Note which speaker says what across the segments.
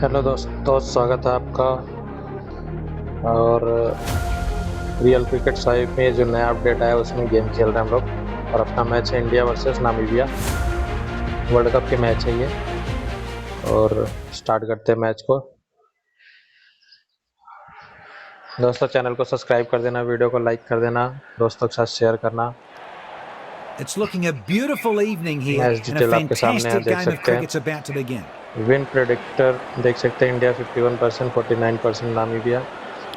Speaker 1: Hello दोस्तों, स्वागत है आपका। और रियल क्रिकेट साइट में जो नया अपडेट आया उसमें गेम खेल रहे हैं हम लोग। और अपना मैच है India versus Namibia, world cup के मैच है ये। और स्टार्ट करते हैं मैच को। दोस्तों, चैनल को सब्सक्राइब कर देना, वीडियो को लाइक कर देना, दोस्तों के साथ शेयर करना।
Speaker 2: It's looking a beautiful evening here
Speaker 1: match
Speaker 2: and a
Speaker 1: detail आपके सामने है,
Speaker 2: fantastic
Speaker 1: देख
Speaker 2: game of
Speaker 1: सकते हैं।
Speaker 2: cricket's about to begin.
Speaker 1: Win predictor देख सकते हैं, इंडिया 51%, 49% नामीबिया।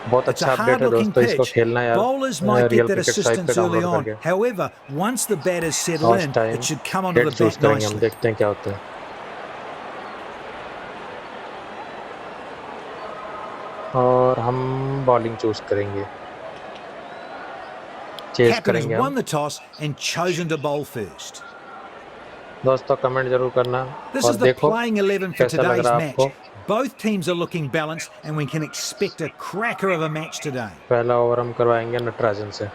Speaker 1: बहुत
Speaker 2: It's a
Speaker 1: अच्छा अपडेट है
Speaker 2: hard-looking
Speaker 1: दोस्तों, इसको
Speaker 2: pitch.
Speaker 1: खेलना यार
Speaker 2: Bowlers might get
Speaker 1: real
Speaker 2: that
Speaker 1: cricket site पे
Speaker 2: assistance early
Speaker 1: डाउनलोड
Speaker 2: on.
Speaker 1: करके।
Speaker 2: However, once the batters settle
Speaker 1: first
Speaker 2: in,
Speaker 1: time
Speaker 2: it should come onto
Speaker 1: head
Speaker 2: the
Speaker 1: choose
Speaker 2: bat
Speaker 1: करेंगे हम,
Speaker 2: nicely.
Speaker 1: देखते हैं क्या होता है। और हम बॉलिंग चूज करेंगे, चेज
Speaker 2: Captain has
Speaker 1: करेंगे
Speaker 2: won
Speaker 1: हम।
Speaker 2: the toss and chosen to bowl first.
Speaker 1: दोस्तों, कमेंट जरूर करना
Speaker 2: This
Speaker 1: और
Speaker 2: is the
Speaker 1: देखो
Speaker 2: playing 11 for
Speaker 1: कैसा लग
Speaker 2: today's
Speaker 1: रहा है
Speaker 2: match.
Speaker 1: आपको।
Speaker 2: Both teams are looking balanced and we can expect a cracker of a match today.
Speaker 1: पहला ओवर हम करवाएंगे नटराजन से।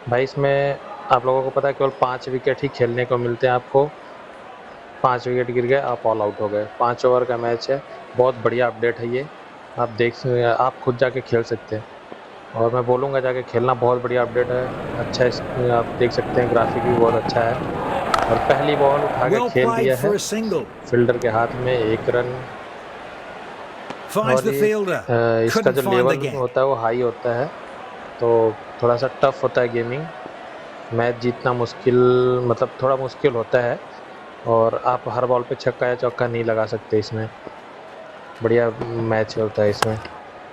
Speaker 1: भाई इसमें आप लोगों को पता है केवल 5 विकेट ही खेलने को मिलते हैं आपको। 5 विकेट गिर गए, आप ऑल आउट हो गए। 5 ओवर का मैच है, बहुत बढ़िया अपडेट है ये। आप खुद जाके खेल सकते हैं और मैं बोलूँगा जाके खेलना, बहुत बढ़िया अपडेट है। अच्छा इसमें आप देख सकते हैं, ग्राफिक भी बहुत अच्छा है। और पहली बॉल उठा के
Speaker 2: Well
Speaker 1: खेल
Speaker 2: played
Speaker 1: दिया
Speaker 2: for
Speaker 1: है
Speaker 2: a single.
Speaker 1: फील्डर के हाथ में, 1 रन।
Speaker 2: Finds
Speaker 1: और
Speaker 2: the
Speaker 1: ये
Speaker 2: fielder.
Speaker 1: इसका
Speaker 2: Couldn't
Speaker 1: जो
Speaker 2: find the
Speaker 1: लेवल
Speaker 2: gap.
Speaker 1: होता है वो हाई होता है, तो थोड़ा सा टफ होता है गेमिंग। मैच जीतना मुश्किल, मतलब थोड़ा मुश्किल होता है। और आप हर बॉल पे छक्का या चौका नहीं लगा सकते इसमें। बढ़िया मैच होता है इसमें।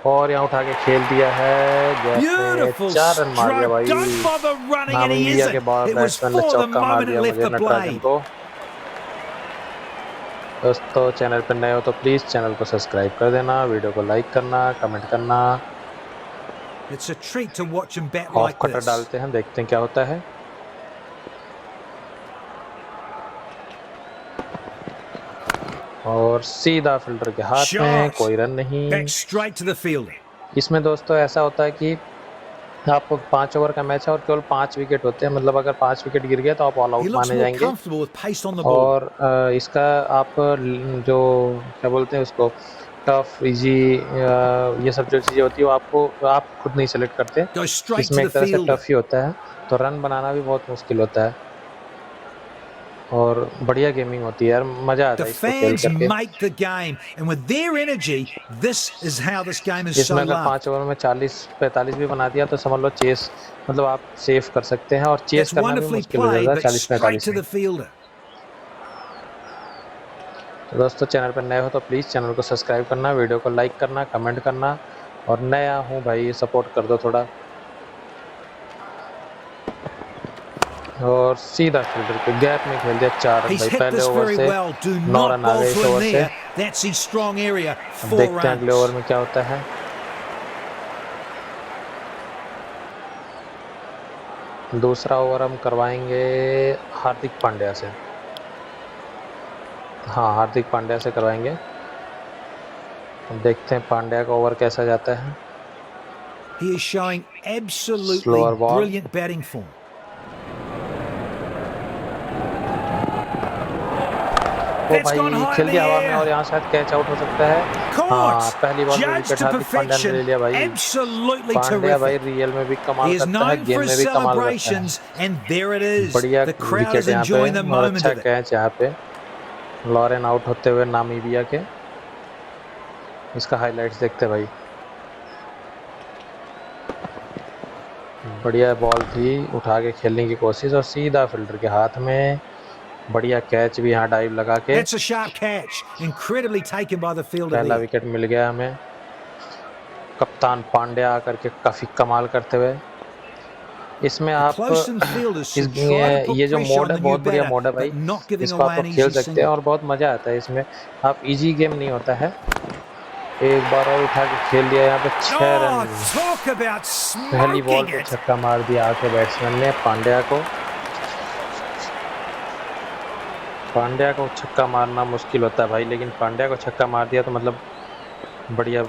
Speaker 1: और यहाँ उठा के खेल दिया है, गैप में
Speaker 2: Beautiful
Speaker 1: 4 रन मार दिया
Speaker 2: stroke.
Speaker 1: भाई।
Speaker 2: Don't bother running, and he
Speaker 1: Namibia के
Speaker 2: isn't. It was
Speaker 1: बैट्समैन ने
Speaker 2: for the
Speaker 1: चौका मार
Speaker 2: moment it
Speaker 1: दिया
Speaker 2: left
Speaker 1: मुझे,
Speaker 2: the
Speaker 1: नटराजन
Speaker 2: blade.
Speaker 1: को। दोस्तों, चैनल पर नए हो तो प्लीज़ चैनल को सब्सक्राइब कर देना, वीडियो को लाइक करना, कमेंट करना।
Speaker 2: It's a treat to watch him bat
Speaker 1: of
Speaker 2: like
Speaker 1: cutter
Speaker 2: this.
Speaker 1: डालते हैं, देखते हैं क्या होता है। और सीधा फील्डर के हाथ में,
Speaker 2: Shot.
Speaker 1: कोई रन नहीं।
Speaker 2: Back straight to the fielder.
Speaker 1: इसमें दोस्तों ऐसा होता है कि आपको 5 ओवर का मैच है और केवल 5 विकेट होते हैं। मतलब अगर 5 विकेट गिर गए तो आप ऑल
Speaker 2: He
Speaker 1: आउट
Speaker 2: looks
Speaker 1: माने
Speaker 2: more
Speaker 1: जाएंगे।
Speaker 2: comfortable with pace on the ball.
Speaker 1: और इसका आप जो क्या बोलते हैं उसको, टफ, इजी, ये सब जो चीज़ें होती है वो आप खुद नहीं सेलेक्ट करते।
Speaker 2: Goes straight to
Speaker 1: इसमें
Speaker 2: the
Speaker 1: एक तरह से
Speaker 2: fielder.
Speaker 1: टफ ही होता है, तो रन बनाना भी बहुत मुश्किल होता है। और बढ़िया गेमिंग होती है यार, मज़ा आता
Speaker 2: The
Speaker 1: है इसको खेल
Speaker 2: fans
Speaker 1: करके।
Speaker 2: make the game, and with their energy, this is how this game is so
Speaker 1: इसमें अगर
Speaker 2: loved.
Speaker 1: 5 ओवर में 40-45 भी बना दिया तो समझ लो चेस, मतलब आप सेव कर सकते हैं। और चेस
Speaker 2: That's
Speaker 1: करना भी
Speaker 2: wonderfully
Speaker 1: मुश्किल हो जाता
Speaker 2: played,
Speaker 1: है
Speaker 2: but straight
Speaker 1: 40-45
Speaker 2: to
Speaker 1: में।
Speaker 2: the fielder.
Speaker 1: तो दोस्तों, चैनल पर नए हो तो प्लीज़ चैनल को सब्सक्राइब करना, वीडियो को लाइक करना, कमेंट करना। और नया हूँ भाई, सपोर्ट कर दो थोड़ा। और सीधा फील्डर के गैप में खेल दिया, 4 रन
Speaker 2: He's
Speaker 1: भाई।
Speaker 2: hit
Speaker 1: पहले
Speaker 2: this
Speaker 1: ओवर
Speaker 2: very
Speaker 1: से
Speaker 2: well. Do
Speaker 1: 9
Speaker 2: not
Speaker 1: रन आ
Speaker 2: bowl
Speaker 1: गए इस
Speaker 2: to him
Speaker 1: ओवर से।
Speaker 2: there. That's his strong area.
Speaker 1: अब
Speaker 2: 4
Speaker 1: देखते हैं अगले
Speaker 2: runs.
Speaker 1: ओवर में क्या होता है। दूसरा ओवर हम करवाएंगे हार्दिक पांड्या से। हाँ, हार्दिक पांड्या से करवाएंगे। अब देखते हैं पांड्या का ओवर कैसा जाता है।
Speaker 2: He is showing absolutely
Speaker 1: slower ball,
Speaker 2: brilliant batting form.
Speaker 1: वो
Speaker 2: That's gone
Speaker 1: भाई
Speaker 2: high in
Speaker 1: खेल
Speaker 2: the
Speaker 1: दिया हवा में और
Speaker 2: air.
Speaker 1: यहाँ शायद कैच आउट हो सकता है। हाँ,
Speaker 2: Caught.
Speaker 1: पहली बॉल में
Speaker 2: Judged
Speaker 1: wicket
Speaker 2: to
Speaker 1: Hardik Pandya ने ले
Speaker 2: perfection.
Speaker 1: लिया भाई।
Speaker 2: Absolutely
Speaker 1: पांड्या भाई
Speaker 2: terrific.
Speaker 1: रियल में भी
Speaker 2: He
Speaker 1: कमाल
Speaker 2: is
Speaker 1: करता है,
Speaker 2: known
Speaker 1: गेम
Speaker 2: for his
Speaker 1: में भी कमाल करता है।
Speaker 2: celebrations, and there it is.
Speaker 1: बढ़िया
Speaker 2: The crowd
Speaker 1: विकेट
Speaker 2: is
Speaker 1: यहाँ पे
Speaker 2: enjoying the
Speaker 1: और
Speaker 2: moment
Speaker 1: अच्छा
Speaker 2: of it.
Speaker 1: कैच यहाँ पे। लॉरेन आउट होते हुए नामीबिया के। इसका हाइलाइट्स देखते भाई। बढ़िया बॉल थी, उठा के खेलने की कोशिश और सीधा फील्डर के हाथ में। बढ़िया कैच भी यहाँ डाइव लगा के।
Speaker 2: That's a sharp catch. Incredibly taken by the fielder
Speaker 1: पहला
Speaker 2: there.
Speaker 1: विकेट मिल गया हमें। कप्तान पांड्या आकर के काफ़ी कमाल करते हुए। इसमें
Speaker 2: The
Speaker 1: आप
Speaker 2: close in fielders
Speaker 1: इस
Speaker 2: should try to put
Speaker 1: ये जो
Speaker 2: pressure
Speaker 1: मोड
Speaker 2: on
Speaker 1: है
Speaker 2: the new
Speaker 1: बहुत बढ़िया
Speaker 2: batter,
Speaker 1: मोड है भाई।
Speaker 2: but not giving
Speaker 1: इसको
Speaker 2: away
Speaker 1: आप
Speaker 2: an
Speaker 1: खेल
Speaker 2: easy
Speaker 1: सकते हैं
Speaker 2: single.
Speaker 1: और बहुत मज़ा आता है इसमें। आप इजी गेम नहीं होता है। एक बार और उठा के खेल दिया यहाँ पे, 6
Speaker 2: Oh,
Speaker 1: रन।
Speaker 2: talk about
Speaker 1: पहली बॉल
Speaker 2: smoking
Speaker 1: पे
Speaker 2: it.
Speaker 1: छक्का मार दिया आके बैट्समैन ने पांड्या को। पांड्या को छक्का मारना मुश्किल होता है भाई, लेकिन पांड्या को छक्का मार दिया तो मतलब बढ़िया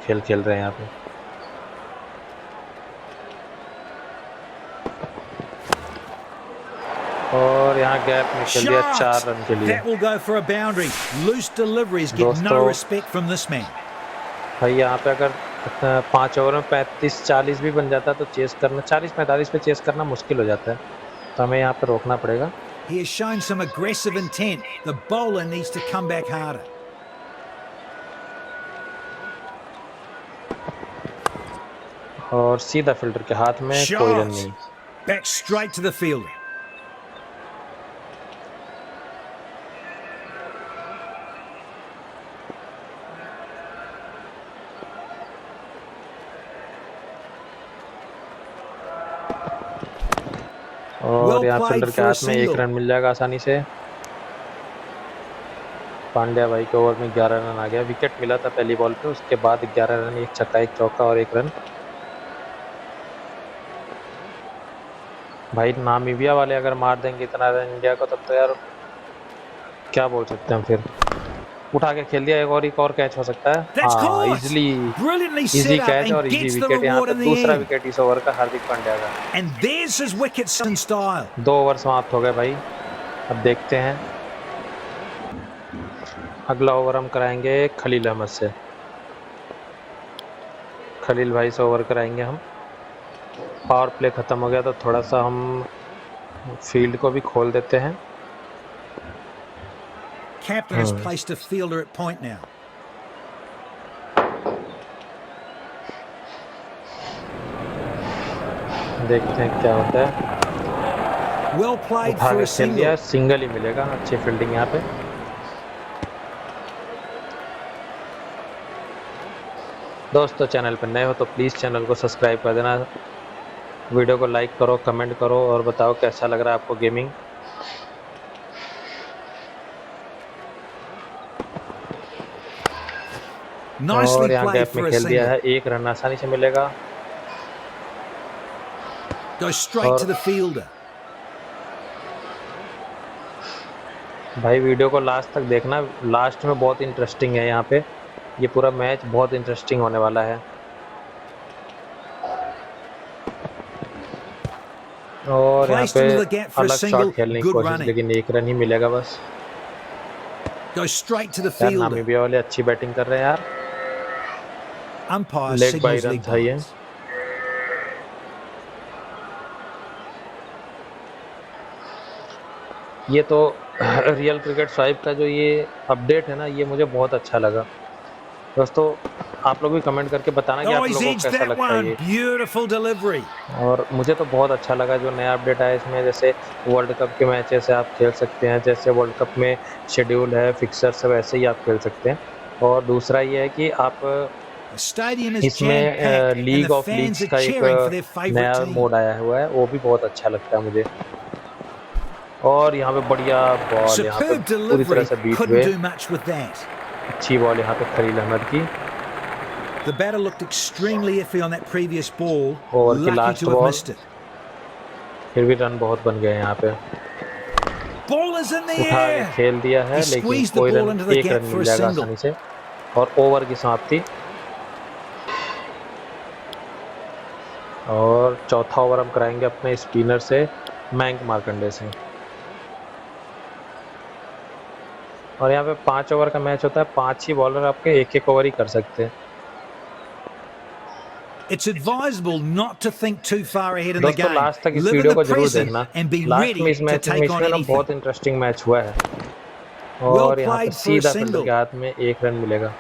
Speaker 1: खेल खेल रहे हैं यहाँ पे। और यहाँ गैप में खेल दिया 4 रन के लिए।
Speaker 2: That will go for a boundary. Loose deliveries get no respect from this man.
Speaker 1: भाई यहाँ पे अगर 5 ओवर में 35-40 भी बन जाता है तो चेस करना 40-45 पे चेस करना मुश्किल हो जाता है, तो हमें यहाँ पे रोकना पड़ेगा।
Speaker 2: He has shown some aggressive intent. The bowler needs to come back harder.
Speaker 1: और सीधा फील्डर के हाथ में, कोई रन नहीं।
Speaker 2: Back straight to the fielder.
Speaker 1: और यहाँ फील्डर के हाथ में 1 रन मिल जाएगा आसानी से। पांड्या भाई के ओवर में 11 रन आ गया। विकेट मिला था पहली बॉल पे, उसके बाद 11 रन, 1 छक्का 1 चौका और 1 रन। भाई नामीबिया वाले अगर मार देंगे इतना रन इंडिया को, तब तो यार क्या बोल सकते हैं हम। फिर उठा के खेल दिया, एक और कैच हो सकता है। हाँ, इजी कैच और इजी विकेट। यहाँ पे दूसरा विकेट इस ओवर का हार्दिक पांड्या का। 2 ओवर समाप्त हो गए भाई। अब देखते हैं अगला ओवर हम कराएंगे खलील अहमद से। खलील भाई से ओवर कराएंगे हम। पावर प्ले ख़त्म हो गया तो थोड़ा सा हम फील्ड को भी खोल देते हैं।
Speaker 2: Captain has placed a fielder at point now.
Speaker 1: देखते हैं क्या होता है।
Speaker 2: Well played for a single.
Speaker 1: Single ही मिलेगा। अच्छी फील्डिंग यहाँ पे। दोस्तों चैनल पर नए हो तो प्लीज़ चैनल को सब्सक्राइब कर देना, वीडियो को लाइक करो, कमेंट करो और बताओ कैसा लग रहा है आपको गेमिंग। और यहाँ गैप में खेल दिया है, 1 रन आसानी से मिलेगा। भाई वीडियो को लास्ट तक देखना, लास्ट में बहुत इंटरेस्टिंग है। यहाँ पे ये पूरा मैच बहुत इंटरेस्टिंग होने वाला है। और यहाँ पे अलग शॉट खेलने की कोशिश, लेकिन 1 रन ही मिलेगा बस। नामीबिया वाले अच्छी बैटिंग कर रहे हैं यार। लेग बाई रन था ये। ये तो रियल क्रिकेट स्वाइप का जो ये अपडेट है ना, ये मुझे बहुत अच्छा लगा। दोस्तों आप लोग भी कमेंट करके बताना कि आप लोगों को कैसा लगता है ये। और मुझे तो बहुत अच्छा लगा जो नया अपडेट आया इसमें। जैसे वर्ल्ड कप के मैचेस आप खेल सकते हैं, जैसे वर्ल्ड कप में शेड्यूल है, फिक्सर सब ऐसे ही आप खेल सकते हैं। और दूसरा ये है कि आप इसमें लीग ऑफ लीग्स का एक नया मोड आया हुआ है, वो भी बहुत अच्छा लगता है मुझे। और यहाँ पे बढ़िया बॉल, यहाँ पे पूरी तरह से बीट हुए। अच्छी बॉल यहाँ पे खलील अहमद की।
Speaker 2: The batter looked extremely iffy on that previous ball.
Speaker 1: Lucky to have missed it. फिर भी रन बहुत बन गए यहाँ पे।
Speaker 2: Ball is in the
Speaker 1: उठा के
Speaker 2: air.
Speaker 1: खेल दिया है, लेकिन कोई रन, 1 रन मिल जाएगा आसानी से। और ओवर की समाप्ति। और चौथा ओवर हम कराएंगे अपने स्पिनर से, मयंक मार्कंडे से। और यहाँ पे 5 ओवर का मैच होता है, 5 ही बॉलर आपके 1-1 ओवर ही कर सकते हैं।
Speaker 2: It's advisable not to think too far ahead in the game.
Speaker 1: Last तक इस वीडियो को जरूर देखना। लास्ट में इस मैच में ना बहुत इंटरेस्टिंग मैच हुआ है। और यहाँ पे सीधा फील्डर के हाथ में 1 रन मिलेगा।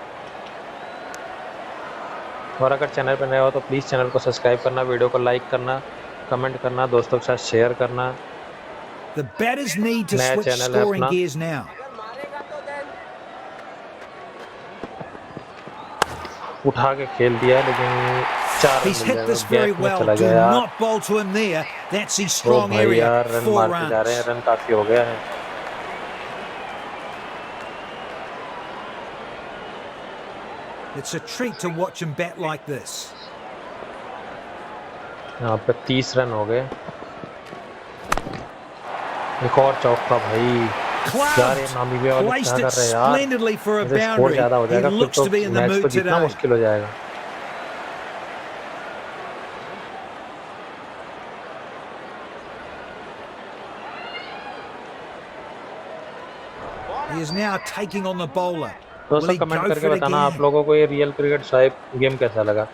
Speaker 1: और अगर चैनल पर नए हो तो प्लीज़ चैनल को सब्सक्राइब करना, वीडियो को लाइक करना, कमेंट करना, दोस्तों के साथ शेयर करना। नया चैनल है अपना। उठा के खेल दिया लेकिन 4 रन मिल जाएगा। चला गया यार। ओ भाई यार, रन मारते जा रहे हैं, रन काफी हो गया है।
Speaker 2: It's a treat to watch him bat like this.
Speaker 1: यहाँ पे 30 रन हो गए। एक और चौका भाई। यार ये नामीबिया वाले क्या कर रहे हैं यार। स्कोर ज़्यादा हो जाएगा फिर तो मैच तो जीतना मुश्किल हो जाएगा।
Speaker 2: He is now taking on the bowler. Will
Speaker 1: दोस्तों
Speaker 2: he
Speaker 1: कमेंट
Speaker 2: go
Speaker 1: करके
Speaker 2: for it
Speaker 1: बताना आप
Speaker 2: again?
Speaker 1: लोगों को ये रियल क्रिकेट स्वाइप गेम कैसा लगा।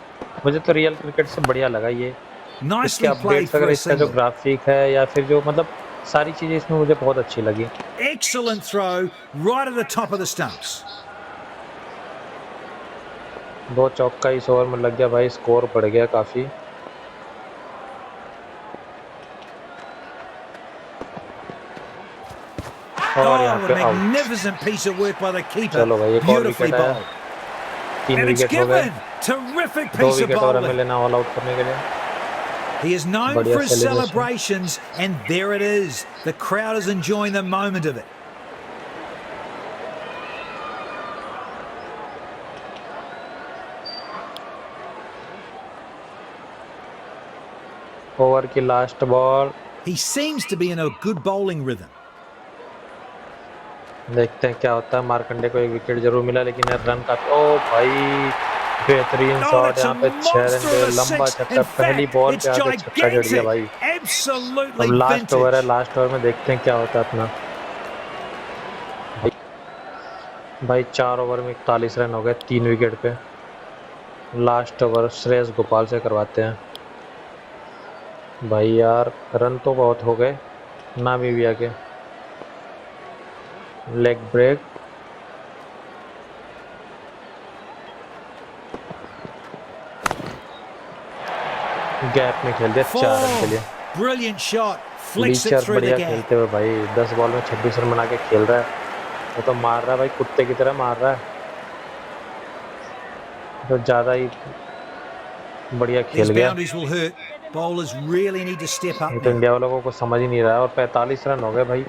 Speaker 1: मुझे तो रियल क्रिकेट से बढ़िया लगा ये। इसके
Speaker 2: Nicely played
Speaker 1: अपडेट्स
Speaker 2: for
Speaker 1: वगैरह,
Speaker 2: a
Speaker 1: इसका जो
Speaker 2: single.
Speaker 1: ग्राफिक है या फिर जो मतलब सारी चीज़ें इसमें मुझे बहुत अच्छी लगी।
Speaker 2: Excellent throw, right at the top of the stumps.
Speaker 1: 2 चौका इस ओवर में लग गया भाई, स्कोर बढ़ गया काफ़ी। और यहाँ
Speaker 2: Oh, a
Speaker 1: पे out.
Speaker 2: magnificent piece of work by the keeper.
Speaker 1: चलो भाई एक और
Speaker 2: Beautifully
Speaker 1: विकेट आया,
Speaker 2: bowled.
Speaker 1: 3
Speaker 2: And it's
Speaker 1: विकेट हो गए।
Speaker 2: given. Terrific
Speaker 1: 2
Speaker 2: piece of
Speaker 1: wicket और हमें
Speaker 2: bowling.
Speaker 1: लेना ऑल आउट करने के लिए।
Speaker 2: He is known
Speaker 1: बढ़िया
Speaker 2: for his
Speaker 1: celebration.
Speaker 2: celebrations, and there it is. The crowd is enjoying the moment of it.
Speaker 1: Over की last ball.
Speaker 2: He seems to be in a good bowling rhythm.
Speaker 1: देखते हैं क्या होता है। मार्कंडे को एक wicket जरूर मिला, लेकिन यार रन का ओ भाई बेहतरीन
Speaker 2: Oh,
Speaker 1: शॉट,
Speaker 2: that's a
Speaker 1: यहाँ पे 6 रन
Speaker 2: monster
Speaker 1: पे
Speaker 2: of a
Speaker 1: लंबा
Speaker 2: six.
Speaker 1: छक्का,
Speaker 2: In
Speaker 1: पहली
Speaker 2: fact,
Speaker 1: बॉल पे
Speaker 2: it's
Speaker 1: आके छक्का जड़ गया
Speaker 2: gigantic.
Speaker 1: भाई।
Speaker 2: Absolutely
Speaker 1: अब लास्ट ओवर है,
Speaker 2: vintage.
Speaker 1: लास्ट ओवर में देखते हैं क्या होता है अपना। भाई 4 ओवर में 41 रन हो गए, 3 विकेट पे। लास्ट ओवर श्रेयस गोपाल से करवाते हैं। भाई यार रन तो बहुत हो गए, ना भी आके। लेग ब्रेक, गैप में खेल दिया 4 रन के लिए।
Speaker 2: Brilliant shot. Flicks it
Speaker 1: लीचर
Speaker 2: through the
Speaker 1: बढ़िया
Speaker 2: gap.
Speaker 1: खेलते हुए भाई 10 बॉल में 26 रन बना के खेल रहा है। वो तो मार रहा है भाई, कुत्ते की तरह मार रहा है, तो ज़्यादा ही बढ़िया खेल
Speaker 2: These
Speaker 1: गया।
Speaker 2: boundaries will hurt. Bowlers really need to step
Speaker 1: ये
Speaker 2: up
Speaker 1: तो
Speaker 2: now.
Speaker 1: इंडिया वालों को कुछ समझ ही नहीं रहा है। और 45 रन हो गए भाई,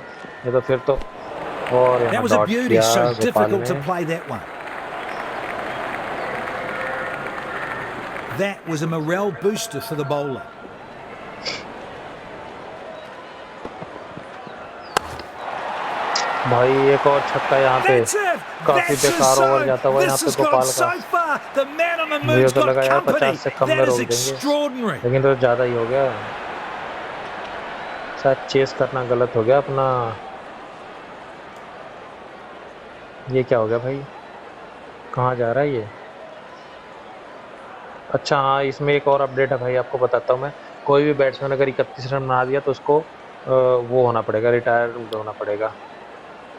Speaker 1: ये तो फिर तो। और
Speaker 2: That
Speaker 1: यहाँ
Speaker 2: was a
Speaker 1: डॉट
Speaker 2: beauty.
Speaker 1: किया
Speaker 2: So
Speaker 1: गोपाल
Speaker 2: difficult to
Speaker 1: ने।
Speaker 2: play that one. That was a morale booster for the bowler.
Speaker 1: भाई एक और छक्का यहाँ पे,
Speaker 2: That's it.
Speaker 1: काफी
Speaker 2: That's his
Speaker 1: बेकार ओवर
Speaker 2: zone.
Speaker 1: जाता हुआ यहाँ
Speaker 2: This
Speaker 1: पे
Speaker 2: has gone
Speaker 1: गोपाल का।
Speaker 2: so far. The man on the
Speaker 1: मुझे
Speaker 2: move's
Speaker 1: तो
Speaker 2: got
Speaker 1: लगा यार
Speaker 2: company.
Speaker 1: 50 से कम में
Speaker 2: That
Speaker 1: रोक
Speaker 2: is
Speaker 1: देंगे,
Speaker 2: extraordinary.
Speaker 1: लेकिन तो ज़्यादा ही हो गया। शायद चेस करना गलत हो गया अपना। ये क्या हो गया भाई, कहाँ जा रहा है ये। अच्छा हाँ, इसमें एक और अपडेट है भाई, आपको बताता हूँ मैं। कोई भी बैट्समैन अगर 31 रन बना दिया तो उसको वो होना पड़ेगा, रिटायर्ड होना पड़ेगा।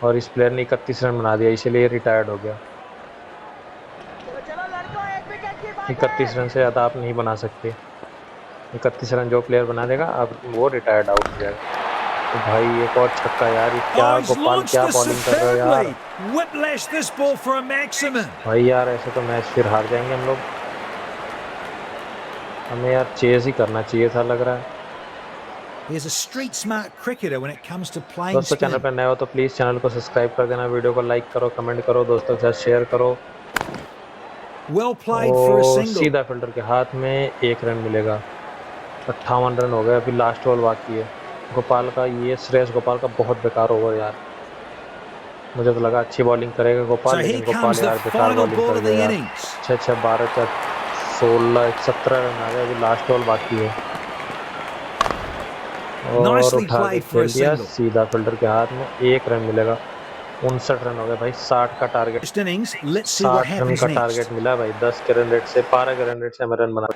Speaker 1: और इस प्लेयर ने 31 रन बना दिया, इसीलिए रिटायर्ड हो गया। 31 रन से ज़्यादा आप नहीं बना सकते। 31 रन जो प्लेयर बना देगा अब वो रिटायर्ड आउट हो जाएगा। तो भाई एक और छक्का यार, ये क्या
Speaker 2: Oh, he's
Speaker 1: गोपाल
Speaker 2: launched
Speaker 1: क्या
Speaker 2: this
Speaker 1: बॉलिंग कर रहे हो यार।
Speaker 2: superbly. Whiplash this ball for a maximum.
Speaker 1: भाई यार ऐसे तो मैच फिर हार जाएंगे हम लोग। हमें यार चेज ही करना चाहिए था लग रहा है।
Speaker 2: He's a street smart cricketer when it comes to playing
Speaker 1: दोस्तों चैनल
Speaker 2: spin.
Speaker 1: पर नए हो तो प्लीज़ चैनल को सब्सक्राइब कर देना, वीडियो को लाइक करो, कमेंट करो, दोस्तों के साथ शेयर करो।
Speaker 2: Well played for a
Speaker 1: और
Speaker 2: single.
Speaker 1: सीधा फील्डर के हाथ में 1 रन मिलेगा। 58 रन हो गए, अभी लास्ट बॉल बाकी है। गोपाल का, ये श्रेयस गोपाल का बहुत बेकार ओवर यार। मुझे तो लगा अच्छी बॉलिंग करेगा गोपाल,
Speaker 2: So
Speaker 1: लेकिन
Speaker 2: here
Speaker 1: गोपाल
Speaker 2: comes the
Speaker 1: यार बेकार
Speaker 2: final
Speaker 1: बॉलिंग
Speaker 2: ball
Speaker 1: कर
Speaker 2: of the
Speaker 1: गया यार।
Speaker 2: innings.
Speaker 1: 6 6 12 4 16 17 रन आ गए, अभी लास्ट बॉल बाकी है। और
Speaker 2: Nicely
Speaker 1: उठा के
Speaker 2: played for a
Speaker 1: खेल दिया
Speaker 2: single.
Speaker 1: सीधा फील्डर के हाथ में, 1 रन मिलेगा। 59 रन हो गए भाई, 60 का target.
Speaker 2: First innings. Let's see what
Speaker 1: 60 run
Speaker 2: happens
Speaker 1: का
Speaker 2: next.
Speaker 1: टारगेट मिला भाई, 10 के रन रेट से 12 के रन रेट से हमें रन बना।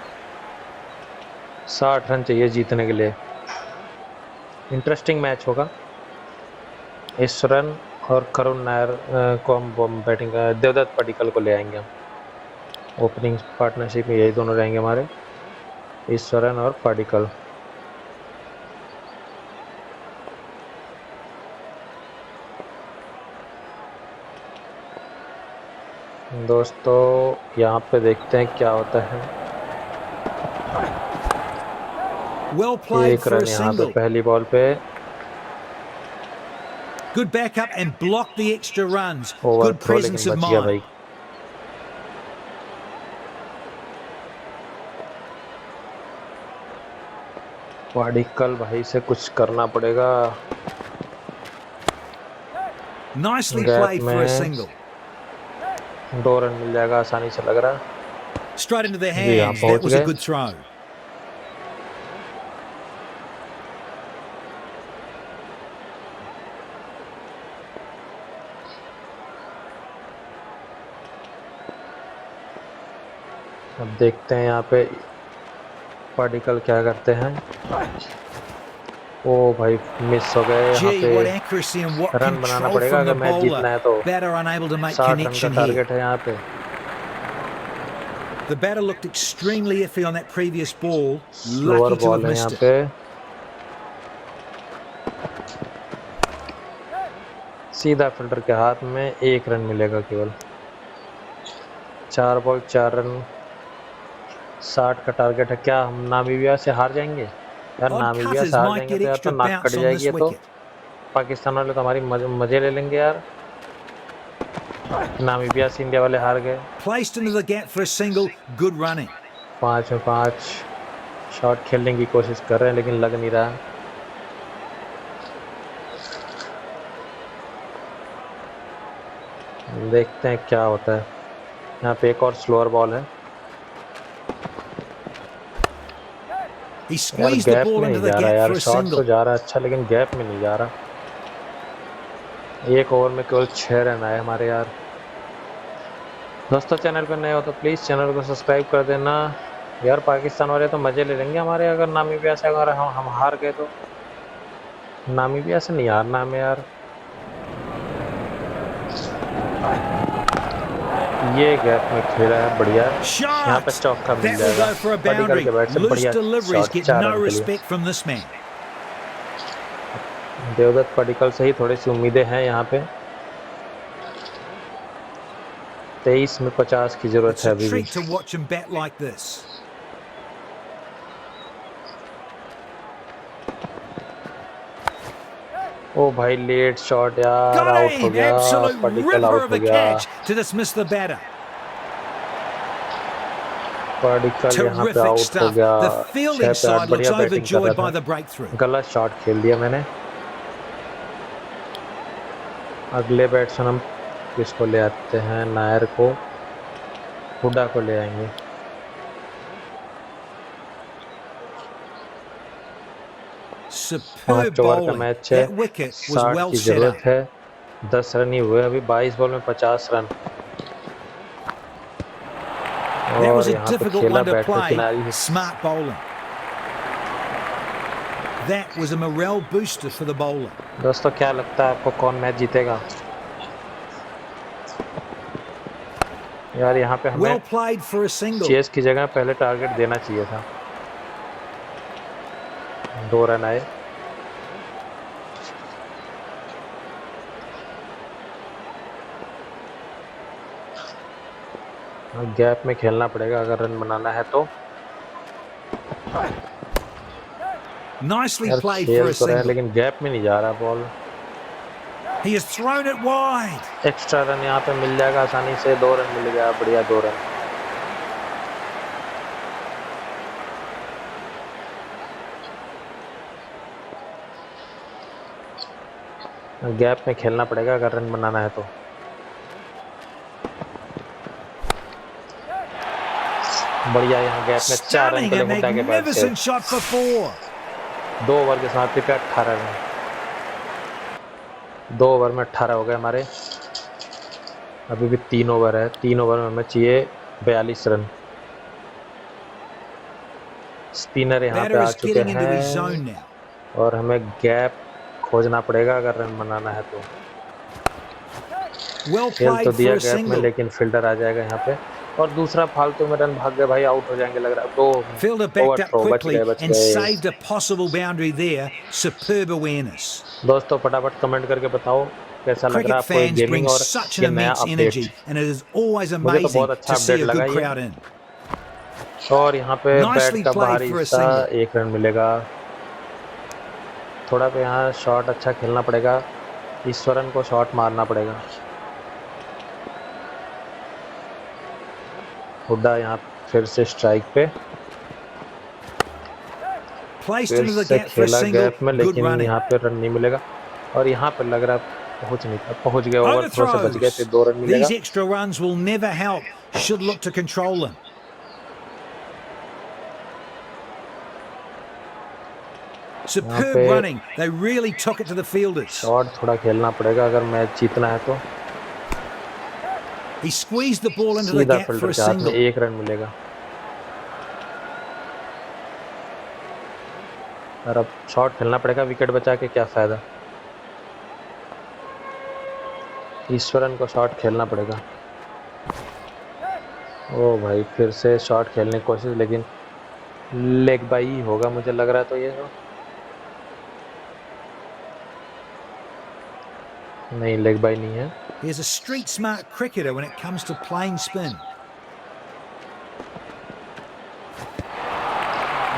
Speaker 1: 60 रन चाहिए जीतने के लिए। इंटरेस्टिंग मैच होगा। इस रन और करुण नायर को हम बैटिंग, देवदत्त पडिक्कल को ले आएंगे हम। ओपनिंग पार्टनरशिप में यही दोनों रहेंगे हमारे, ईश्वरन और पडिक्कल। दोस्तों यहाँ पे देखते हैं क्या होता है।
Speaker 2: Well played
Speaker 1: 1
Speaker 2: for a
Speaker 1: run यहाँ पे
Speaker 2: single.
Speaker 1: पहली बॉल पे।
Speaker 2: Good backup and blocked the extra runs.
Speaker 1: Over
Speaker 2: Good
Speaker 1: throw
Speaker 2: presence
Speaker 1: लेकिन
Speaker 2: of
Speaker 1: बच गया
Speaker 2: mind.
Speaker 1: भाई। पडिक्कल भाई से कुछ करना पड़ेगा।
Speaker 2: Nicely
Speaker 1: gap
Speaker 2: played for a
Speaker 1: में
Speaker 2: single.
Speaker 1: 2 रन मिल जाएगा आसानी से लग रहा है।
Speaker 2: Straight into their
Speaker 1: जी हाँ,
Speaker 2: hands. That
Speaker 1: पहुंच
Speaker 2: was a
Speaker 1: गए।
Speaker 2: good throw.
Speaker 1: अब देखते हैं यहाँ पे पार्टिकल क्या करते हैं। ओ भाई मिस हो गए यहाँ
Speaker 2: Gee,
Speaker 1: पे।
Speaker 2: what accuracy and what
Speaker 1: run banana
Speaker 2: control
Speaker 1: पड़ेगा
Speaker 2: from the
Speaker 1: अगर मैच
Speaker 2: bowler.
Speaker 1: जीतना है तो।
Speaker 2: Batter unable to make
Speaker 1: 60 run का
Speaker 2: connection here.
Speaker 1: टारगेट है यहाँ पे।
Speaker 2: The batter looked extremely iffy on that previous ball.
Speaker 1: Slower
Speaker 2: Lucky to have
Speaker 1: ball है यहाँ
Speaker 2: missed it.
Speaker 1: पे। सीधा फील्डर के हाथ में, 1 रन मिलेगा केवल। 4 बॉल 4 रन, 60 का टारगेट है। क्या हम नामीबिया से हार जाएंगे यार?
Speaker 2: Odd
Speaker 1: नामीबिया
Speaker 2: cutters
Speaker 1: से हार
Speaker 2: might
Speaker 1: जाएंगे
Speaker 2: get
Speaker 1: तो यार तो
Speaker 2: extra
Speaker 1: नाक कट
Speaker 2: bounce on
Speaker 1: जाएगी।
Speaker 2: this
Speaker 1: ये तो
Speaker 2: wicket.
Speaker 1: पाकिस्तान वाले तो हमारी मजे ले लेंगे यार। नामीबिया से इंडिया वाले हार गए।
Speaker 2: Placed into the gap for a single. Good running.
Speaker 1: 5 में 5 शॉट खेलने की कोशिश कर रहे हैं लेकिन लग नहीं रहा। देखते हैं क्या होता है। यहाँ पे एक और स्लोअर बॉल है।
Speaker 2: He
Speaker 1: यार
Speaker 2: squeezed the
Speaker 1: गैप
Speaker 2: ball
Speaker 1: में
Speaker 2: into
Speaker 1: नहीं
Speaker 2: the
Speaker 1: जा रहा
Speaker 2: gap
Speaker 1: यार।
Speaker 2: for a
Speaker 1: शॉट तो
Speaker 2: single.
Speaker 1: जा रहा है अच्छा लेकिन गैप में नहीं जा रहा। 1 ओवर में केवल 6 रन आए हमारे यार। दोस्तों चैनल पर नए हो तो प्लीज़ चैनल को सब्सक्राइब कर देना यार। पाकिस्तान वाले तो मज़े ले लेंगे हमारे अगर नामीबिया से अगर हम हार गए तो। नामीबिया से नहीं हारना हमें यार। ये गैप में खेला है बढ़िया। यहाँ पे
Speaker 2: Shot!
Speaker 1: चौका मिल
Speaker 2: That will
Speaker 1: जाएगा।
Speaker 2: go for a
Speaker 1: Padikkal
Speaker 2: boundary.
Speaker 1: के बैट से
Speaker 2: Loose
Speaker 1: बढ़िया
Speaker 2: deliveries
Speaker 1: shot,
Speaker 2: get
Speaker 1: 4
Speaker 2: no
Speaker 1: run के लिए।
Speaker 2: respect from this man.
Speaker 1: Devdutt Padikkal से ही थोड़ी सी उम्मीदें हैं यहाँ पे। 23 में 50 की जरूरत
Speaker 2: It's
Speaker 1: है
Speaker 2: a
Speaker 1: अभी भी।
Speaker 2: treat to watch him bat like this.
Speaker 1: ओ भाई लेट शॉट यार,
Speaker 2: Got
Speaker 1: आउट हो
Speaker 2: him!
Speaker 1: गया।
Speaker 2: Absolute
Speaker 1: Padikkal
Speaker 2: ripper
Speaker 1: out
Speaker 2: of
Speaker 1: हो
Speaker 2: a
Speaker 1: गया।
Speaker 2: catch to dismiss the batter.
Speaker 1: Padikkal यहाँ पे
Speaker 2: Terrific
Speaker 1: आउट हो
Speaker 2: stuff.
Speaker 1: गया।
Speaker 2: The
Speaker 1: 6
Speaker 2: fielding
Speaker 1: पे 8
Speaker 2: side looks
Speaker 1: बढ़िया बैटिंग कर
Speaker 2: overjoyed by
Speaker 1: रहा
Speaker 2: the breakthrough.
Speaker 1: था। गलत शॉट खेल दिया मैंने। अगले बैट्समैन हम किसको ले आते हैं? नायर को, हुडा को ले आएंगे। 5
Speaker 2: Superb
Speaker 1: ओवर का
Speaker 2: bowling.
Speaker 1: मैच है।
Speaker 2: That wicket was
Speaker 1: 60
Speaker 2: well
Speaker 1: की
Speaker 2: set
Speaker 1: जरूरत
Speaker 2: up.
Speaker 1: है। 10 रन ही हुए अभी। 22 बॉल में 50 रन।
Speaker 2: That was
Speaker 1: और
Speaker 2: a
Speaker 1: यहाँ पे
Speaker 2: difficult
Speaker 1: खेला
Speaker 2: one to
Speaker 1: बैट के
Speaker 2: play.
Speaker 1: किनारे।
Speaker 2: Smart bowling. That was a morale booster for the bowler.
Speaker 1: दोस्तों क्या लगता है आपको कौन मैच जीतेगा? यार यहाँ पे हमें
Speaker 2: Well played for a single.
Speaker 1: Chase की जगह पहले टारगेट देना चाहिए था। 2 रन आए। गैप में खेलना पड़ेगा अगर रन बनाना है तो।
Speaker 2: Nicely
Speaker 1: यार
Speaker 2: played for
Speaker 1: खेल
Speaker 2: a
Speaker 1: तो रहे हैं
Speaker 2: single.
Speaker 1: लेकिन गैप में नहीं जा रहा ball.
Speaker 2: He has thrown it wide.
Speaker 1: Extra run यहाँ पे मिल जाएगा आसानी से। 2 रन मिल गया, बढ़िया 2 रन। गैप में खेलना पड़ेगा अगर रन बनाना है तो। बढ़िया यहाँ गैप में 4 रन
Speaker 2: Stunning,
Speaker 1: के
Speaker 2: a
Speaker 1: लिए हुड्डा के बैट से।
Speaker 2: magnificent shot for 4.
Speaker 1: 2 ओवर के साथ पे 18 रन। 2 ओवर में 18 हो गए हमारे। अभी भी 3 ओवर है। 3 ओवर में हमें चाहिए 42 रन। स्पिनर यहाँ पे
Speaker 2: Batter
Speaker 1: आ
Speaker 2: is
Speaker 1: चुके
Speaker 2: getting into his zone
Speaker 1: हैं
Speaker 2: now.
Speaker 1: और हमें गैप खोजना पड़ेगा अगर रन बनाना है तो।
Speaker 2: Well
Speaker 1: खेल तो
Speaker 2: played
Speaker 1: दिया
Speaker 2: for a
Speaker 1: गैप में
Speaker 2: single.
Speaker 1: लेकिन फील्डर आ जाएगा यहाँ पे। और दूसरा फालतू में रन भाग गए भाई, आउट हो जाएंगे लग रहा है। 2
Speaker 2: Fielder
Speaker 1: over
Speaker 2: backed up
Speaker 1: throw, बच
Speaker 2: quickly
Speaker 1: गए।
Speaker 2: and saved a possible boundary there. Superb awareness.
Speaker 1: दोस्तों फटाफट कमेंट करके बताओ कैसा लग रहा
Speaker 2: Cricket
Speaker 1: है आपको ये
Speaker 2: fans
Speaker 1: गेमिंग
Speaker 2: bring
Speaker 1: और
Speaker 2: such an
Speaker 1: ये नया
Speaker 2: immense
Speaker 1: update.
Speaker 2: energy, and it is always
Speaker 1: मुझे तो
Speaker 2: amazing
Speaker 1: बहुत अच्छा
Speaker 2: to see
Speaker 1: अपडेट
Speaker 2: a
Speaker 1: लगा
Speaker 2: good
Speaker 1: ये।
Speaker 2: crowd in.
Speaker 1: और यहाँ पे
Speaker 2: Nicely
Speaker 1: बैट का
Speaker 2: played
Speaker 1: बाहरी
Speaker 2: for a
Speaker 1: हिस्सा,
Speaker 2: single.
Speaker 1: 1 रन मिलेगा। थोड़ा पे यहाँ शॉट अच्छा खेलना पड़ेगा। ईश्वरन को शॉट मारना पड़ेगा। हुड्डा यहाँ फिर से स्ट्राइक पे।
Speaker 2: Placed
Speaker 1: फिर
Speaker 2: into the
Speaker 1: से
Speaker 2: gap for a
Speaker 1: खेला
Speaker 2: single.
Speaker 1: गैप में
Speaker 2: Good
Speaker 1: लेकिन
Speaker 2: running.
Speaker 1: यहाँ पे रन नहीं मिलेगा। और यहाँ पे लग रहा पहुँच नहीं था। पहुँच गया, ओवर थ्रो से बच गए थे। 2 रन मिलेगा।
Speaker 2: These extra runs will never help. Should look to control them. Superb
Speaker 1: पे
Speaker 2: running. They really took it to the fielders.
Speaker 1: Shot थोड़ा खेलना पड़ेगा अगर मैच जीतना है तो।
Speaker 2: He squeezed the ball into the
Speaker 1: सीधा
Speaker 2: gap for
Speaker 1: फील्डर
Speaker 2: a
Speaker 1: के हाथ में
Speaker 2: single.
Speaker 1: 1 रन मिलेगा। और अब शॉट खेलना पड़ेगा, विकेट बचा के क्या फ़ायदा। ईश्वरन को शॉट खेलना पड़ेगा। ओ भाई फिर से शॉट खेलने की कोशिश, लेकिन लेग बाई ही होगा मुझे लग रहा है। तो ये तो नहीं, लेग बाई नहीं है।
Speaker 2: He's a street smart cricketer when it comes to playing spin.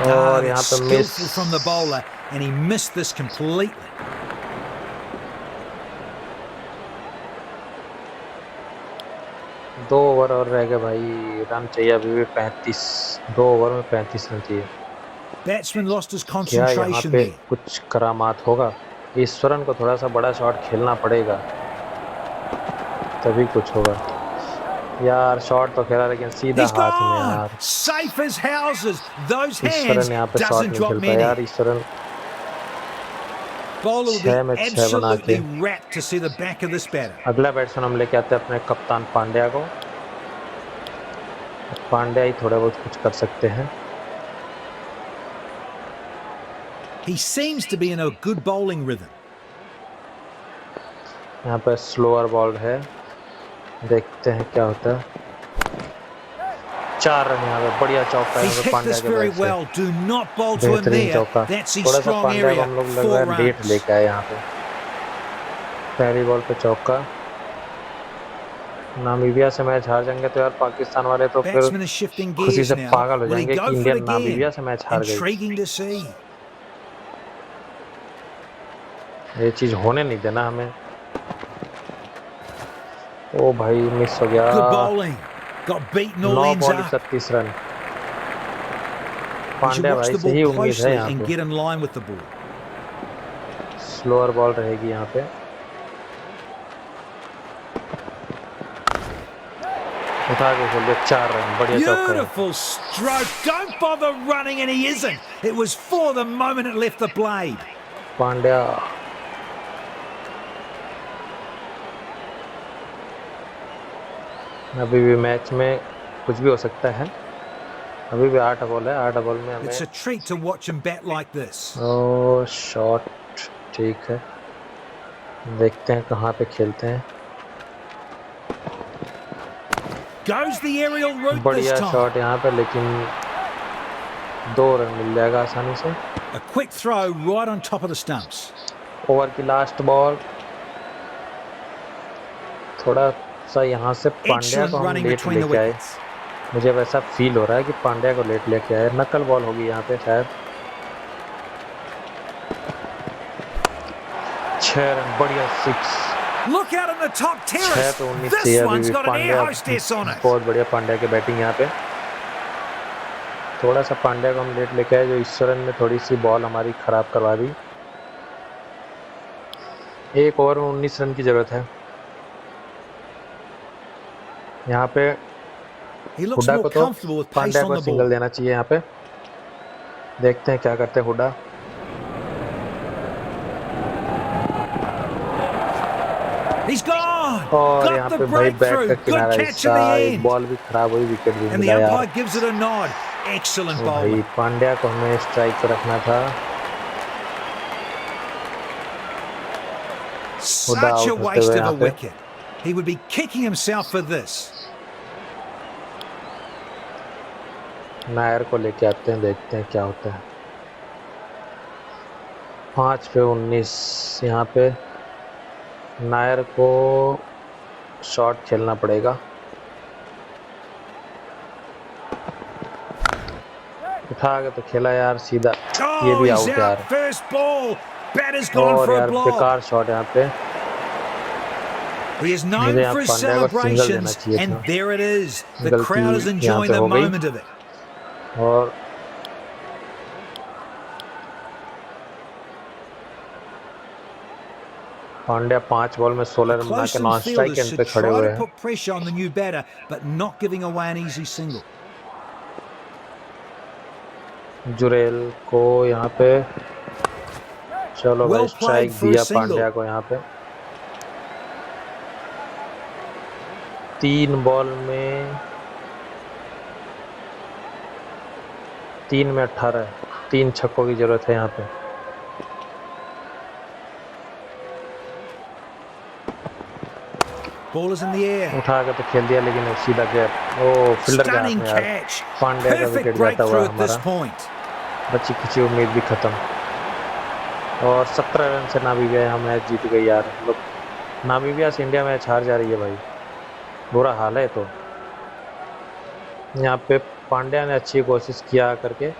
Speaker 1: और यहाँ
Speaker 2: That's
Speaker 1: पे miss.
Speaker 2: skillful from the bowler, and he missed this completely.
Speaker 1: दो ओवर और रह गए भाई, रन चाहिए अभी भी 35। 2 ओवर में 35 रन चाहिए।
Speaker 2: Batsman lost his
Speaker 1: क्या यहाँ
Speaker 2: concentration
Speaker 1: पे
Speaker 2: there.
Speaker 1: कुछ करामात होगा? ईश्वरन को थोड़ा सा बड़ा शॉट खेलना पड़ेगा, तभी कुछ होगा। यार शॉट तो खेला लेकिन सीधा
Speaker 2: He's
Speaker 1: हाथ में
Speaker 2: gone!
Speaker 1: यार।
Speaker 2: Safe as houses. Those hands
Speaker 1: Eswaran यहाँ पे शॉट
Speaker 2: doesn't
Speaker 1: नहीं
Speaker 2: drop
Speaker 1: खेल पाया
Speaker 2: many.
Speaker 1: यार। ईश्वरन
Speaker 2: Bowler will
Speaker 1: 6 में
Speaker 2: be
Speaker 1: 6 बना के।
Speaker 2: absolutely rapt to see the back of this batter.
Speaker 1: अगला बैट्समैन हम लेके आते हैं अपने कप्तान पांड्या को। पांड्या ही थोड़ा बहुत कुछ कर सकते हैं।
Speaker 2: He seems to be in a good bowling rhythm.
Speaker 1: यहाँ पे स्लोअर बॉल है, देखते हैं क्या होता है। 4 रन यहाँ पे, बढ़िया चौका
Speaker 2: He's
Speaker 1: यहाँ पे
Speaker 2: hit
Speaker 1: पांड्या
Speaker 2: this
Speaker 1: के
Speaker 2: very
Speaker 1: बैट से।
Speaker 2: well. Do not bowl to him
Speaker 1: बेहतरीन
Speaker 2: there.
Speaker 1: चौका।
Speaker 2: That's his
Speaker 1: थोड़ा सा
Speaker 2: strong
Speaker 1: पांड्या को
Speaker 2: area.
Speaker 1: हम लोग लग
Speaker 2: 4
Speaker 1: रहा है लेट
Speaker 2: runs.
Speaker 1: लेके आए यहाँ पे। पहली बॉल पे चौका। नामीबिया से मैच हार जाएंगे तो यार पाकिस्तान वाले तो फिर
Speaker 2: Batsman is shifting
Speaker 1: खुशी
Speaker 2: gears
Speaker 1: से
Speaker 2: now.
Speaker 1: पागल हो
Speaker 2: Will he
Speaker 1: जाएंगे
Speaker 2: go
Speaker 1: कि
Speaker 2: for
Speaker 1: Indian
Speaker 2: it
Speaker 1: Namibia
Speaker 2: again?
Speaker 1: से मैच हार गई।
Speaker 2: Intriguing to see.
Speaker 1: ये चीज होने नहीं देना हमें। ओ भाई मिस हो गया।
Speaker 2: Good bowling. Got beaten all
Speaker 1: 9
Speaker 2: ends
Speaker 1: ball
Speaker 2: up.
Speaker 1: 31 run.
Speaker 2: You should
Speaker 1: Pandya
Speaker 2: watch
Speaker 1: भाई
Speaker 2: the
Speaker 1: से ही
Speaker 2: ball
Speaker 1: उम्मीद है
Speaker 2: closely
Speaker 1: यहाँ
Speaker 2: and
Speaker 1: पे।
Speaker 2: get in line with the ball.
Speaker 1: Slower ball रहेगी यहाँ पे। उठा के खेल दिया, 4 रन, बढ़िया चौका है।
Speaker 2: Beautiful stroke. Don't bother running, and he isn't. It was for the moment it left the blade.
Speaker 1: Pandya अभी भी मैच में कुछ भी हो सकता है। अभी भी 8 बॉल है, 8 बॉल में
Speaker 2: It's a
Speaker 1: हमें।
Speaker 2: treat to watch him bat like this.
Speaker 1: ओ शॉट ठीक है, देखते हैं कहाँ पे खेलते हैं।
Speaker 2: Goes the aerial route this
Speaker 1: बढ़िया
Speaker 2: time.
Speaker 1: शॉट यहाँ पे, लेकिन 2 रन मिल जाएगा आसानी से।
Speaker 2: A quick throw right on top of the stumps.
Speaker 1: Over की लास्ट बॉल। थोड़ा सा यहाँ से पांड्या
Speaker 2: Excellent
Speaker 1: को हम
Speaker 2: running
Speaker 1: लेट
Speaker 2: between the
Speaker 1: लेके आए।
Speaker 2: wickets.
Speaker 1: मुझे वैसा फील हो रहा है कि पांड्या को लेट लेके आए। नकल बॉल होगी यहाँ पे शायद। 6 रन, बढ़िया 6।
Speaker 2: Look out on the top
Speaker 1: 6
Speaker 2: terrace.
Speaker 1: पे 19
Speaker 2: This
Speaker 1: चाहिए अभी
Speaker 2: one's
Speaker 1: भी।
Speaker 2: got an air
Speaker 1: Pandya
Speaker 2: hostess on it.
Speaker 1: बहुत बढ़िया पांड्या की बैटिंग यहाँ पे। थोड़ा सा पांड्या को हम लेट लेके आए, जो ईश्वरन ने थोड़ी सी बॉल हमारी खराब करवा दी। 1 ओवर में 19 रन की जरूरत है। यहाँ पे
Speaker 2: He looks
Speaker 1: हुड्डा
Speaker 2: more
Speaker 1: को तो
Speaker 2: comfortable with pace
Speaker 1: Pandya
Speaker 2: on
Speaker 1: को
Speaker 2: the
Speaker 1: सिंगल
Speaker 2: ball.
Speaker 1: देना चाहिए यहाँ पे। देखते हैं क्या करते हैं हुड्डा।
Speaker 2: He's gone.
Speaker 1: और यहाँ
Speaker 2: Got the
Speaker 1: पे भाई बैट
Speaker 2: breakthrough.
Speaker 1: का
Speaker 2: Good
Speaker 1: किनारा
Speaker 2: catch
Speaker 1: हिस्सा,
Speaker 2: at the
Speaker 1: एक
Speaker 2: end.
Speaker 1: बॉल भी खराब हुई, विकेट भी
Speaker 2: And the
Speaker 1: मिला यार।
Speaker 2: umpire gives it a nod. Excellent
Speaker 1: तो भाई
Speaker 2: bowling.
Speaker 1: पांड्या को हमें स्ट्राइक पे रखना था।
Speaker 2: Such a
Speaker 1: out होते
Speaker 2: waste
Speaker 1: हुए
Speaker 2: of a
Speaker 1: यहाँ पे।
Speaker 2: wicket. He would be kicking himself for this.
Speaker 1: Nair को लेके आते हैं, देखते हैं क्या होता है। 5 पे 19। यहाँ पे नायर को शॉट खेलना पड़ेगा। उठा के तो खेला यार सीधा, ये
Speaker 2: Oh,
Speaker 1: भी
Speaker 2: he's
Speaker 1: आउट
Speaker 2: out.
Speaker 1: यार।
Speaker 2: First ball. Batter's gone
Speaker 1: और
Speaker 2: for a
Speaker 1: यार
Speaker 2: block.
Speaker 1: बेकार शॉट यहाँ पे।
Speaker 2: He is known
Speaker 1: मुझे यहाँ
Speaker 2: for his
Speaker 1: पांड्या को सिंगल देना
Speaker 2: celebrations,
Speaker 1: चाहिए
Speaker 2: and
Speaker 1: था।
Speaker 2: there it is. The
Speaker 1: गलती
Speaker 2: crowd is
Speaker 1: यहाँ
Speaker 2: enjoying
Speaker 1: पे
Speaker 2: the
Speaker 1: हो गई।
Speaker 2: moment of it.
Speaker 1: और पांड्या 5 बॉल में 16 रन बना के
Speaker 2: Close
Speaker 1: non strike
Speaker 2: fielders
Speaker 1: and
Speaker 2: should
Speaker 1: पे खड़े
Speaker 2: try
Speaker 1: हुए
Speaker 2: to
Speaker 1: हैं।
Speaker 2: put pressure on the new batter, but not giving away an easy single.
Speaker 1: Jurel को यहाँ पे, चलो भाई
Speaker 2: Well
Speaker 1: strike
Speaker 2: played for a
Speaker 1: दिया
Speaker 2: single.
Speaker 1: पांड्या को यहाँ पे। 3 बॉल में 3 में 18 है। 3 छक्कों की जरूरत है यहाँ पे।
Speaker 2: Ball is in the air.
Speaker 1: उठा के तो खेल दिया, लेकिन वो सीधा गैप, ओ फील्डर के हाथ
Speaker 2: Stunning
Speaker 1: में यार।
Speaker 2: catch.
Speaker 1: पांड्या का
Speaker 2: Perfect
Speaker 1: विकेट जाता हुआ
Speaker 2: breakthrough at this
Speaker 1: हमारा,
Speaker 2: point.
Speaker 1: बची खिंची उम्मीद भी खत्म। और 17 रन से नामीबिया हम मैच जीत गई यार। लोग नामीबिया से इंडिया मैच हार जा रही है भाई, बुरा हाल है। तो यहाँ पे पांड्या ने अच्छी कोशिश किया करके,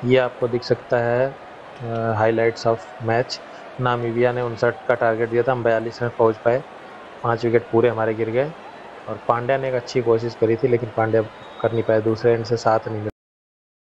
Speaker 1: ये आपको दिख सकता है हाइलाइट्स ऑफ मैच। नामीबिया ने 59 का टारगेट दिया था, हम 42 रन पहुँच पाए, 5 विकेट पूरे हमारे गिर गए। और पांड्या ने एक अच्छी कोशिश करी थी, लेकिन पांड्या कर नहीं पाए, दूसरे एंड से साथ नहीं मिला।